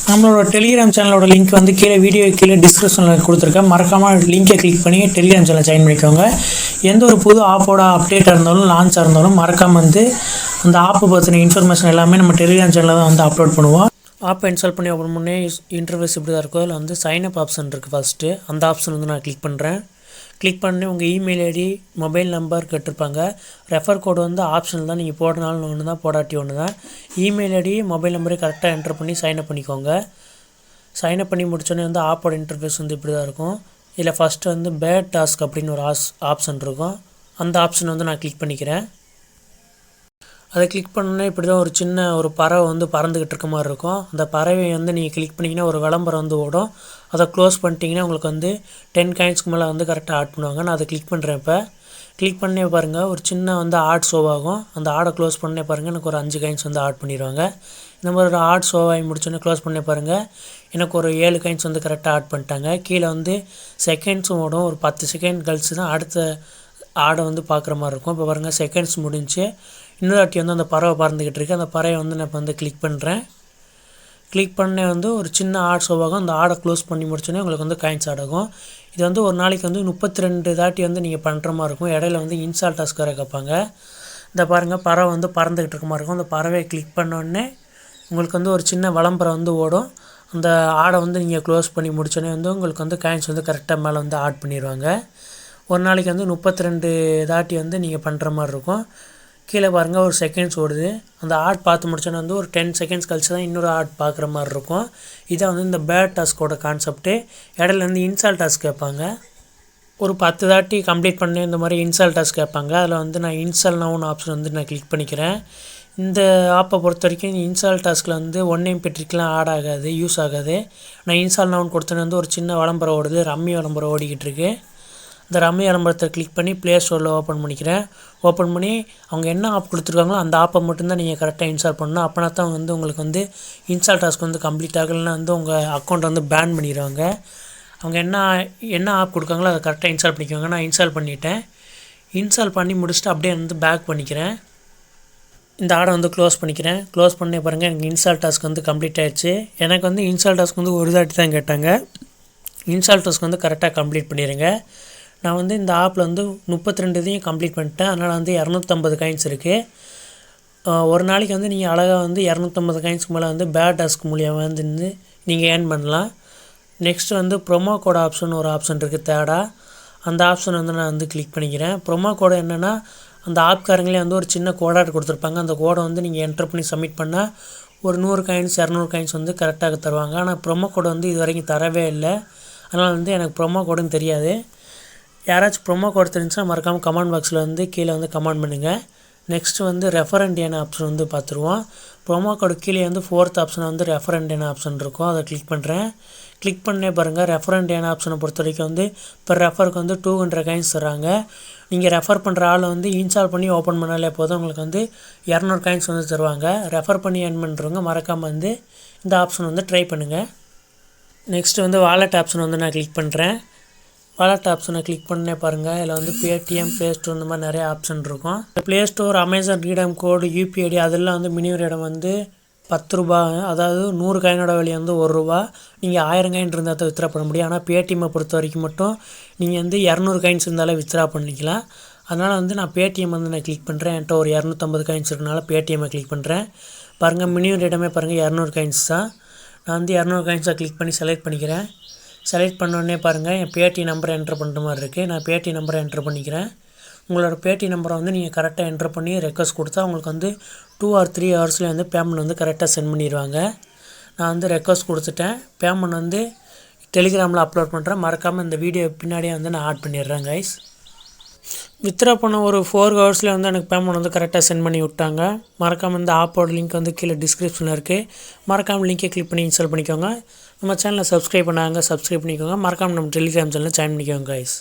நம்மளோட டெலிகிராம் சேனலோட லிங்க் வந்து வீடியோ கீழே டிஸ்கிரிப்ஷனில் கொடுத்துருக்கேன். மறக்காமல் லிங்கை கிளிக் பண்ணி டெலிகிராம் சேனல் ஜாயின் பண்ணிக்கோங்க. எந்த ஒரு புது ஆப்போட அப்டேட்டாக இருந்தாலும் லான்ச்சாக இருந்தாலும் மறக்காமல் அந்த ஆப்பை பற்றின இன்ஃபர்மேஷன் எல்லாமே நம்ம டெலிகிராம் சேனலில் தான் அப்லோட் பண்ணுவோம். ஆப்பை இன்ஸ்டால் பண்ணி ஓப்பன் பண்ணி இன்டர்ஃபேஸ் இப்படி தான் இருக்கும். அதில் சைன்அப் ஆப்ஷன் இருக்குது. ஃபஸ்ட்டு அந்த ஆப்ஷன் நான் கிளிக் பண்ணுறேன். கிளிக் பண்ணி உங்கள் இமெயில் ஐடி மொபைல் நம்பர் கேட்டிருப்பாங்க. ரெஃபர் கோடு ஆப்ஷனல் தான். நீங்கள் போடுறனாலும் ஒன்று தான், போடாட்டி ஒன்று தான். இமெயில் ஐடி மொபைல் நம்பரை கரெக்டாக என்டர் பண்ணி சைன்அப் பண்ணிக்கோங்க. சைன்அப் பண்ணி முடிச்சோடனே ஆப்போட இன்டர்ஃபேஸ் இப்படி தான் இருக்கும். இதில் ஃபஸ்ட்டு பேட் டாஸ்க் அப்படின்னு ஒரு ஆப்ஷன் இருக்கும். அந்த ஆப்ஷன் நான் கிளிக் பண்ணிக்கிறேன். அதை கிளிக் பண்ணோன்னே இப்படி தான் ஒரு சின்ன ஒரு பறவை பறந்துக்கிட்டு இருக்க மாதிரி இருக்கும். அந்த பறவை நீங்கள் கிளிக் பண்ணிங்கன்னா ஒரு விளம்பரம் ஓடும். அதை க்ளோஸ் பண்ணிட்டீங்கன்னா உங்களுக்கு 10 காயின்ஸ்க்கு மேலே கரெக்டாக ஆட் பண்ணுவாங்க. நான் அதை கிளிக் பண்ணுறேன். இப்போ கிளிக் பண்ணே பாருங்கள், ஒரு சின்ன ஆட் ஷோ ஆகும். அந்த ஆடை க்ளோஸ் பண்ணே பாருங்கள், எனக்கு ஒரு 5 காயின்ஸ் ஆட் பண்ணிடுவாங்க. இந்த மாதிரி ஒரு ஆட் ஷோ ஆகி முடிச்சோன்னே க்ளோஸ் பண்ணே பாருங்கள், எனக்கு ஒரு 7 காயின்ஸ் கரெக்டாக ஆட் பண்ணிட்டாங்க. கீழே செகண்ட்ஸும் ஓடும். ஒரு 10 செகண்ட் கழிச்சு தான் அடுத்த ஆடை பார்க்குற மாதிரி இருக்கும். இப்போ பாருங்கள், செகண்ட்ஸ் முடிஞ்சு இன்னொரு வாட்டி அந்த பறவை பறந்துக்கிட்டு இருக்குது. அந்த பறவை நான் இப்போ கிளிக் பண்ணுறேன். கிளிக் பண்ணே ஒரு சின்ன ஆட் ஷோவாகும். அந்த ஆடை க்ளோஸ் பண்ணி முடிச்சோன்னே உங்களுக்கு காயின்ஸ் ஆட் ஆகும். இது ஒரு நாளைக்கு 32 தாட்டி நீங்கள் பண்ணுற மாதிரி இருக்கும். இடையில இன்ஸ்டால் டாஸ்க் வேறு கேட்பாங்க. இந்த பாருங்கள், பறவை பறந்துக்கிட்டு இருக்க மாதிரி இருக்கும். அந்த பறவையை கிளிக் பண்ணோடனே உங்களுக்கு ஒரு சின்ன விளம்பரம் ஓடும். அந்த ஆடை நீங்கள் க்ளோஸ் பண்ணி முடிச்சோன்னே உங்களுக்கு காயின்ஸ் கரெக்டாக மேலே ஆட் பண்ணிடுவாங்க. ஒரு நாளைக்கு 32 தாட்டி நீங்கள் பண்ணுற மாதிரி இருக்கும். கீழே பாருங்கள், ஒரு செகண்ட்ஸ் ஓடுது. அந்த ஆட் பார்த்து முடிச்சோன்னே ஒரு 10 செகண்ட்ஸ் கழிச்சு தான் இன்னொரு ஆட் பார்க்குற மாதிரி இருக்கும். இதான் இந்த பேட் டாஸ்கோட கான்செப்ட்டு. இடையில இன்ஸ்டால் டாஸ்க் கேட்பாங்க. ஒரு 10 தாட்டி கம்ப்ளீட் பண்ணி இந்த மாதிரி இன்ஸ்டால் டாஸ்க் கேட்பாங்க. அதில் நான் இன்ஸ்டால் நவுன்னு ஆப்ஷன் நான் கிளிக் பண்ணிக்கிறேன். இந்த ஆப்பை பொறுத்த வரைக்கும் இன்ஸ்டால் டாஸ்கில் ஒன் டைம் பெட்ரிக்கெலாம் ஆட் ஆகாது, யூஸ் ஆகாது. நான் இன்ஸ்டால் நவுன்னு கொடுத்தேன்னு ஒரு சின்ன விளம்பரம் ஓடுது. ரம்மி விளம்பரம் ஓடிக்கிட்டு இருக்குது. இந்த ரம்மி விளம்பரத்தை கிளிக் பண்ணி ப்ளே ஸ்டோரில் ஓப்பன் பண்ணிக்கிறேன். ஓப்பன் பண்ணி அவங்க என்ன ஆப் கொடுத்துருக்காங்களோ அந்த ஆப்பை மட்டும்தான் நீங்கள் கரெக்டாக இன்ஸ்டால் பண்ணணும். அப்படின்னா தான் உங்களுக்கு இன்ஸ்டால் டாஸ்க் கம்ப்ளீட் ஆகலைன்னா உங்கள் அக்கௌண்ட்டை பேன் பண்ணிடுவாங்க. அவங்க என்ன ஆப் கொடுக்காங்களோ அதை கரெக்டாக இன்ஸ்டால் பண்ணிக்கோங்க. நான் இன்ஸ்டால் பண்ணிவிட்டேன். இன்ஸ்டால் பண்ணி முடிச்சுட்டு அப்படியே பேக் பண்ணிக்கிறேன். இந்த ஆடை க்ளோஸ் பண்ணிக்கிறேன். க்ளோஸ் பண்ணி பாருங்கள், எனக்கு இன்ஸ்டால் டாஸ்க் கம்ப்ளீட் ஆகிடுச்சு. எனக்கு இன்ஸ்டால் டாஸ்க் ஒரு தாட்டி தான் கேட்டாங்க. இன்ஸ்டால் டாஸ்க் கரெக்டாக கம்ப்ளீட் பண்ணிடுங்க. நான் இந்த ஆப்பில் 32 இதையும் கம்ப்ளீட் பண்ணிட்டேன். அதனால் 250 காயின்ஸ் இருக்குது. ஒரு நாளைக்கு நீங்கள் அழகாக 250 காயின்ஸ்க்கு மேலே பேட் டாஸ்க் மூலியமாக நீங்கள் ஏர்ன் பண்ணலாம். நெக்ஸ்ட்டு ப்ரொமோ கோட் ஆப்ஷன் ஒரு ஆப்ஷன் இருக்குது. தேர்டாக அந்த ஆப்ஷன் நான் கிளிக் பண்ணிக்கிறேன். ப்ரொமோ கோடு என்னென்னா, அந்த ஆப்காரங்களே ஒரு சின்ன கோடாக கொடுத்துருப்பாங்க. அந்த கோடை நீங்கள் என்டர் பண்ணி சப்மிட் பண்ணால் ஒரு 100 காயின்ஸ் 200 காயின்ஸ் கரெக்டாக தருவாங்க. ஆனால் ப்ரொமோ கோடு இது வரைக்கும் தரவே இல்லை. அதனால் எனக்கு ப்ரொமோ கோடுன்னு தெரியாது. யாராச்சும் ப்ரொமோ கோட் தெரிஞ்சுன்னா மறக்காமல் கமெண்ட் பாக்ஸில் கீழே கமெண்ட் பண்ணுங்கள். நெக்ஸ்ட்டு ரெஃபரண்ட் என ஆப்ஷன் பார்த்துருவோம். ப்ரொமோ கோடு கீழே 4th ஆப்ஷன் ரெஃபரண்ட் என ஆப்ஷன் இருக்கும். அதை கிளிக் பண்ணுறேன். கிளிக் பண்ணே பாருங்கள், ரெஃபரண்ட் என ஆப்ஷனை பொறுத்த வரைக்கும் இப்போ ரெஃபருக்கு 200 காயின்ஸ் தராங்க. நீங்கள் ரெஃபர் பண்ணுற ஆள் இன்ஸ்டால் பண்ணி ஓப்பன் பண்ணாலே போதும் உங்களுக்கு 200 காயின்ஸ் தருவாங்க. ரெஃபர் பண்ணி ஏர்ன் பண்ணுறவங்க மறக்காமல் இந்த ஆப்ஷன் ட்ரை பண்ணுங்கள். நெக்ஸ்ட்டு வாலெட் ஆப்ஷன் நான் கிளிக் பண்ணுறேன். வாலெட் ஆப்ஷனை கிளிக் பண்ணே பாருங்கள், இதில் பேடிஎம், ப்ளே ஸ்டோர் இந்த மாதிரி நிறைய ஆப்ஷன் இருக்கும். ப்ளே ஸ்டோர், அமேசான் ரீடம் கோடு, யூபிஐடி அதெல்லாம் மினிமம் இடம் 10 ரூபா. அதாவது 100 காயினோட விலை 1 ரூபா. நீங்கள் 1000 காயின் இருந்தால் தான் வித்ரா பண்ண முடியும். ஆனால் பேடிஎம்மை பொறுத்த வரைக்கும் மட்டும் நீங்கள் 200 காயின்ஸ் இருந்தாலே வித்ரா பண்ணிக்கலாம். அதனால் நான் பேடிஎம் நான் கிளிக் பண்ணுறேன். என்கிட்ட ஒரு 250 காயின்ஸ் இருக்கனால பேடிஎம்மை கிளிக் பண்ணுறேன். பாருங்கள், மினிமம் இடமே பாருங்கள் 200 காயின்ஸ் தான். நான் 200 காயின்ஸாக கிளிக் பண்ணி செலக்ட் பண்ணிக்கிறேன். செலக்ட் பண்ணோடனே பாருங்கள், என் பேடி நம்பரை என்ட்ரு பண்ணுற மாதிரி இருக்குது. நான் பேடி நம்பரை என்ட்ரு பண்ணிக்கிறேன். உங்களோட பேடி நம்பரை நீங்கள் கரெக்டாக என்ட்ரு பண்ணி ரெக்வஸ்ட் கொடுத்தா உங்களுக்கு 2 or 3 ஹவர்ஸ்லேயே பேமெண்ட் கரெக்டாக சென்ட் பண்ணிடுவாங்க. நான் ரெக்வஸ்ட் கொடுத்துட்டேன். பேமெண்ட் டெலிகிராமில் அப்லோட் பண்ணுறேன். மறக்காமல் இந்த வீடியோ பின்னாடியே நான் ஆட் பண்ணிடுறேன் கைஸ். வித்ரா பண்ண ஒரு 4 ஹவர்ஸில் எனக்கு பேமெண்ட் கரெக்டாக சென்ட் பண்ணி விட்டாங்க. மறக்காமல் இந்த ஆப்போட லிங்க் கீழே டிஸ்கிரிப்ஷனில் இருக்குது. மறக்காமல் லிங்கை கிளிக் பண்ணி இன்ஸ்டால் பண்ணிக்கோங்க. நம்ம சேனலை சப்ஸ்கிரைப் பண்ணாங்க, சப்ஸ்கிரைப் பண்ணிக்கோங்க. மறக்காமல் நம்ம டெலிகிராம் சேனலில் ஜாயின் பண்ணிக்கோங்க கைஸ்.